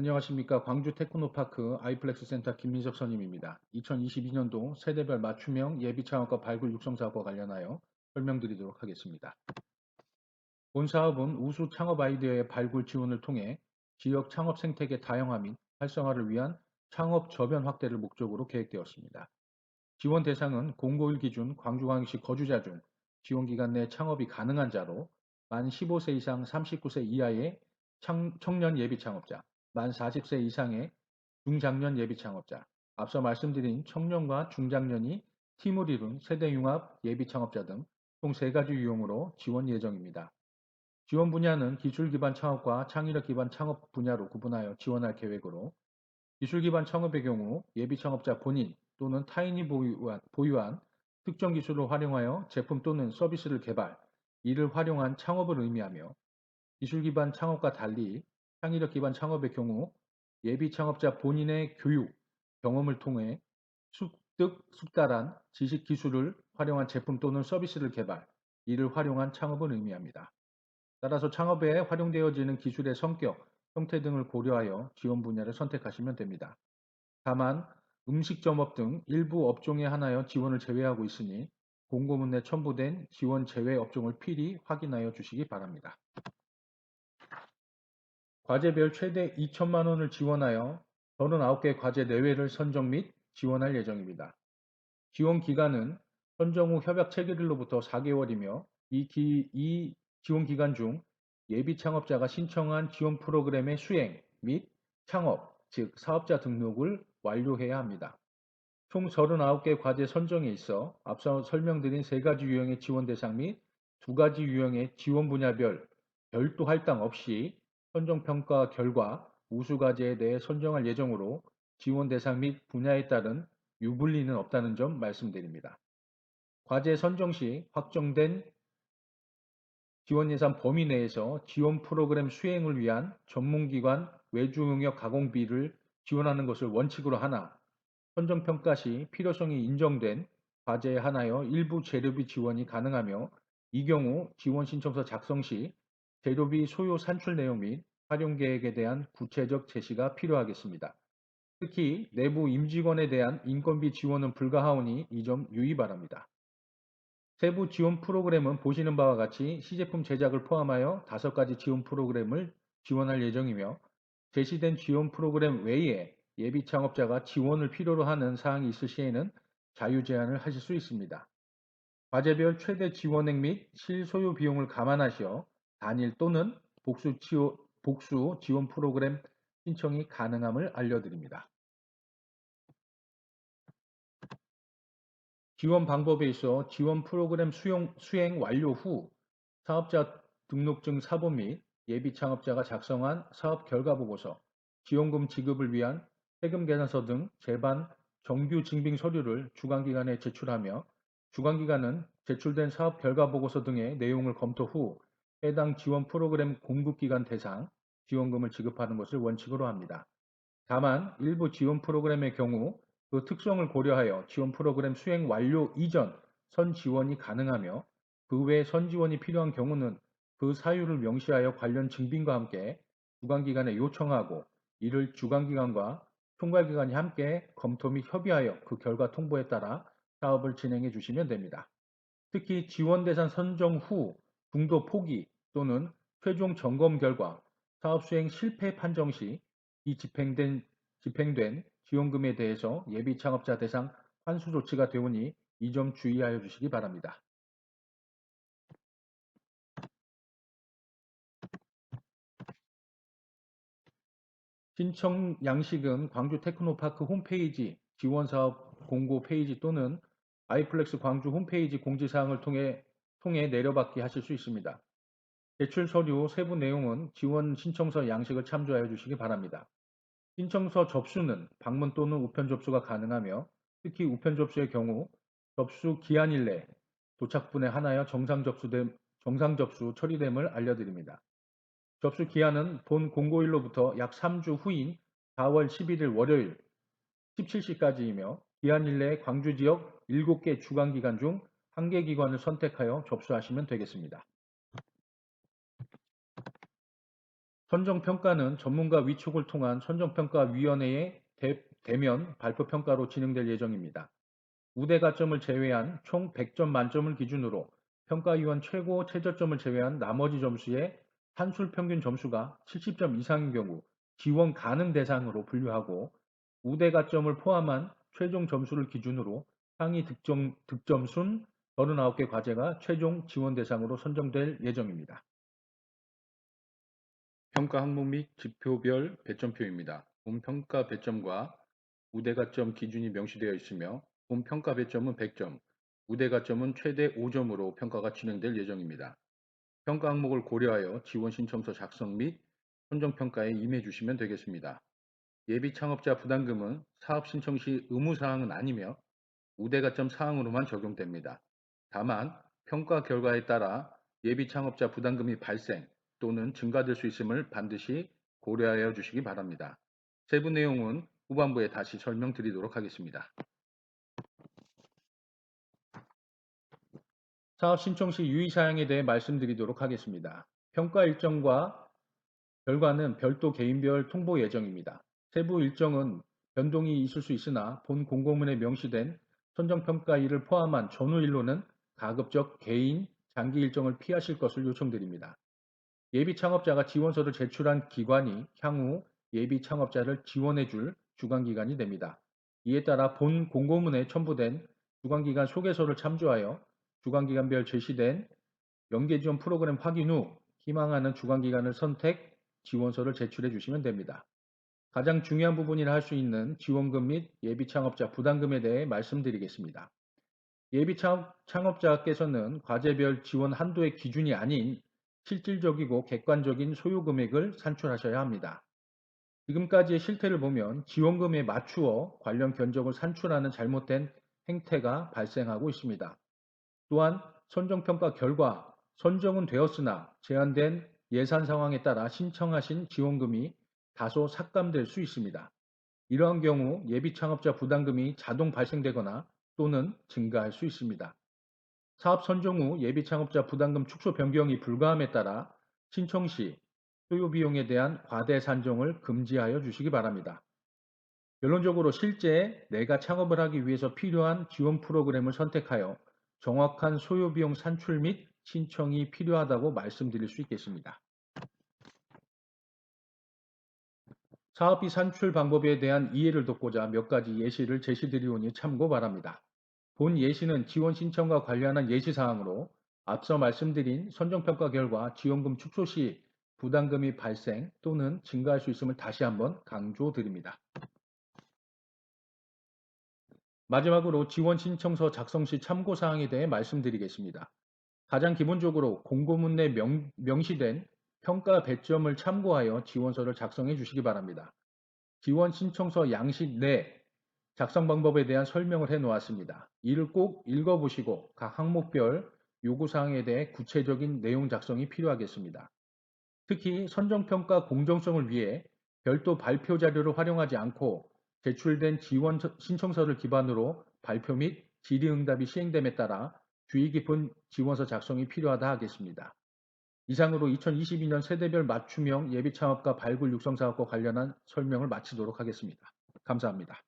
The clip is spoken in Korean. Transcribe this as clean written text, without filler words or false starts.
안녕하십니까. 광주 테크노파크 아이플렉스 센터 김민석 선임입니다. 2022년도 세대별 맞춤형 예비창업과 발굴 육성 사업과 관련하여 설명드리도록 하겠습니다. 본 사업은 우수 창업 아이디어의 발굴 지원을 통해 지역 창업 생태계 다양화 및 활성화를 위한 창업 저변 확대를 목적으로 계획되었습니다. 지원 대상은 공고1 기준 광주광역시 거주자 중 지원기간 내 창업이 가능한 자로 만 15세 이상 39세 이하의 청년 예비 창업자, 만 40세 이상의 중장년 예비 창업자, 앞서 말씀드린 청년과 중장년이 팀을 이룬 세대융합 예비 창업자 등 총 3가지 유형으로 지원 예정입니다. 지원 분야는 기술 기반 창업과 창의력 기반 창업 분야로 구분하여 지원할 계획으로 기술 기반 창업의 경우 예비 창업자 본인 또는 타인이 보유한 특정 기술을 활용하여 제품 또는 서비스를 개발, 이를 활용한 창업을 의미하며 기술 기반 창업과 달리 창의력 기반 창업의 경우 예비 창업자 본인의 교육, 경험을 통해 습득, 숙달한 지식 기술을 활용한 제품 또는 서비스를 개발, 이를 활용한 창업을 의미합니다. 따라서 창업에 활용되어지는 기술의 성격, 형태 등을 고려하여 지원 분야를 선택하시면 됩니다. 다만 음식점업 등 일부 업종에 한하여 지원을 제외하고 있으니 공고문에 첨부된 지원 제외 업종을 필히 확인하여 주시기 바랍니다. 과제별 최대 2천만 원을 지원하여 39개 과제 내외를 선정 및 지원할 예정입니다. 지원 기간은 선정 후 협약 체결일로부터 4개월이며 이 지원 기간 중 예비 창업자가 신청한 지원 프로그램의 수행 및 창업, 즉 사업자 등록을 완료해야 합니다. 총 39개 과제 선정에 있어 앞서 설명드린 3가지 유형의 지원 대상 및 2가지 유형의 지원 분야별 별도 할당 없이 선정평가 결과 우수 과제에 대해 선정할 예정으로 지원 대상 및 분야에 따른 유불리는 없다는 점 말씀드립니다. 과제 선정 시 확정된 지원 예산 범위 내에서 지원 프로그램 수행을 위한 전문기관 외주 용역 가공비를 지원하는 것을 원칙으로 하나 선정평가 시 필요성이 인정된 과제에 한하여 일부 재료비 지원이 가능하며 이 경우 지원 신청서 작성 시 재료비 소요 산출 내용 및 활용 계획에 대한 구체적 제시가 필요하겠습니다. 특히 내부 임직원에 대한 인건비 지원은 불가하오니 이 점 유의 바랍니다. 세부 지원 프로그램은 보시는 바와 같이 시제품 제작을 포함하여 5가지 지원 프로그램을 지원할 예정이며 제시된 지원 프로그램 외에 예비 창업자가 지원을 필요로 하는 사항이 있을 시에는 자유 제한을 하실 수 있습니다. 과제별 최대 지원액 및 실소요 비용을 감안하시어 단일 또는 복수 지원 프로그램 신청이 가능함을 알려드립니다. 지원 방법에 있어 지원 프로그램 수행 완료 후 사업자 등록증 사본 및 예비 창업자가 작성한 사업 결과 보고서, 지원금 지급을 위한 세금 계산서 등 제반 정규 증빙 서류를 주관기관에 제출하며 주관기관은 제출된 사업 결과 보고서 등의 내용을 검토 후 해당 지원 프로그램 공급기관 대상 지원금을 지급하는 것을 원칙으로 합니다. 다만 일부 지원 프로그램의 경우 그 특성을 고려하여 지원 프로그램 수행 완료 이전 선 지원이 가능하며 그 외 선 지원이 필요한 경우는 그 사유를 명시하여 관련 증빙과 함께 주관기관에 요청하고 이를 주관기관과 총괄기관이 함께 검토 및 협의하여 그 결과 통보에 따라 사업을 진행해 주시면 됩니다. 특히 지원 대상 선정 후 중도 포기 또는 최종 점검 결과 사업 수행 실패 판정 시 이 집행된 지원금에 대해서 예비 창업자 대상 환수 조치가 되오니 이 점 주의하여 주시기 바랍니다. 신청 양식은 광주 테크노파크 홈페이지 지원사업 공고 페이지 또는 아이플렉스 광주 홈페이지 공지사항을 통해 내려받기 하실 수 있습니다. 제출 서류 세부 내용은 지원 신청서 양식을 참조하여 주시기 바랍니다. 신청서 접수는 방문 또는 우편 접수가 가능하며 특히 우편 접수의 경우 접수 기한일 내 도착분에 한하여 정상 접수 처리됨을 알려드립니다. 접수 기한은 본 공고일로부터 약 3주 후인 4월 11일 월요일 17시까지이며 기한일 내에 광주 지역 7개 주관기관 중 1개 기관을 선택하여 접수하시면 되겠습니다. 선정평가는 전문가 위촉을 통한 선정평가위원회의 대면 발표평가로 진행될 예정입니다. 우대 가점을 제외한 총 100점 만점을 기준으로 평가위원 최고 최저점을 제외한 나머지 점수의 한술 평균 점수가 70점 이상인 경우 지원 가능 대상으로 분류하고 우대 가점을 포함한 최종 점수를 기준으로 상위 득점순 39개 과제가 최종 지원 대상으로 선정될 예정입니다. 평가 항목 및 지표별 배점표입니다. 본 평가 배점과 우대 가점 기준이 명시되어 있으며 본 평가 배점은 100점, 우대 가점은 최대 5점으로 평가가 진행될 예정입니다. 평가 항목을 고려하여 지원 신청서 작성 및 선정평가에 임해 주시면 되겠습니다. 예비 창업자 부담금은 사업 신청 시 의무사항은 아니며 우대 가점 사항으로만 적용됩니다. 다만 평가 결과에 따라 예비 창업자 부담금이 발생 또는 증가될 수 있음을 반드시 고려하여 주시기 바랍니다. 세부 내용은 후반부에 다시 설명드리도록 하겠습니다. 사업 신청 시 유의사항에 대해 말씀드리도록 하겠습니다. 평가 일정과 결과는 별도 개인별 통보 예정입니다. 세부 일정은 변동이 있을 수 있으나 본 공고문에 명시된 선정평가일을 포함한 전후일로는 가급적 개인, 장기 일정을 피하실 것을 요청드립니다. 예비 창업자가 지원서를 제출한 기관이 향후 예비 창업자를 지원해줄 주관기관이 됩니다. 이에 따라 본 공고문에 첨부된 주관기관 소개서를 참조하여 주관기관별 제시된 연계지원 프로그램 확인 후 희망하는 주관기관을 선택, 지원서를 제출해 주시면 됩니다. 가장 중요한 부분이라 할 수 있는 지원금 및 예비 창업자 부담금에 대해 말씀드리겠습니다. 예비 창업자께서는 과제별 지원 한도의 기준이 아닌 실질적이고 객관적인 소요 금액을 산출하셔야 합니다. 지금까지의 실태를 보면 지원금에 맞추어 관련 견적을 산출하는 잘못된 행태가 발생하고 있습니다. 또한 선정평가 결과 선정은 되었으나 제한된 예산 상황에 따라 신청하신 지원금이 다소 삭감될 수 있습니다. 이러한 경우 예비 창업자 부담금이 자동 발생되거나 또는 증가할 수 있습니다. 사업 선정 후 예비 창업자 부담금 축소 변경이 불가함에 따라 신청 시 소요 비용에 대한 과대 산정을 금지하여 주시기 바랍니다. 결론적으로 실제 내가 창업을 하기 위해서 필요한 지원 프로그램을 선택하여 정확한 소요 비용 산출 및 신청이 필요하다고 말씀드릴 수 있겠습니다. 사업비 산출 방법에 대한 이해를 돕고자 몇 가지 예시를 제시드리오니 참고 바랍니다. 본 예시는 지원 신청과 관련한 예시사항으로 앞서 말씀드린 선정평가 결과 지원금 축소 시 부담금이 발생 또는 증가할 수 있음을 다시 한번 강조드립니다. 마지막으로 지원 신청서 작성 시 참고사항에 대해 말씀드리겠습니다. 가장 기본적으로 공고문 내 명시된 평가 배점을 참고하여 지원서를 작성해 주시기 바랍니다. 지원 신청서 양식 내 작성 방법에 대한 설명을 해 놓았습니다. 이를 꼭 읽어보시고 각 항목별 요구사항에 대해 구체적인 내용 작성이 필요하겠습니다. 특히 선정평가 공정성을 위해 별도 발표 자료를 활용하지 않고 제출된 지원 신청서를 기반으로 발표 및 질의응답이 시행됨에 따라 주의 깊은 지원서 작성이 필요하다 하겠습니다. 이상으로 2022년 세대별 맞춤형 예비창업과 발굴 육성사업과 관련한 설명을 마치도록 하겠습니다. 감사합니다.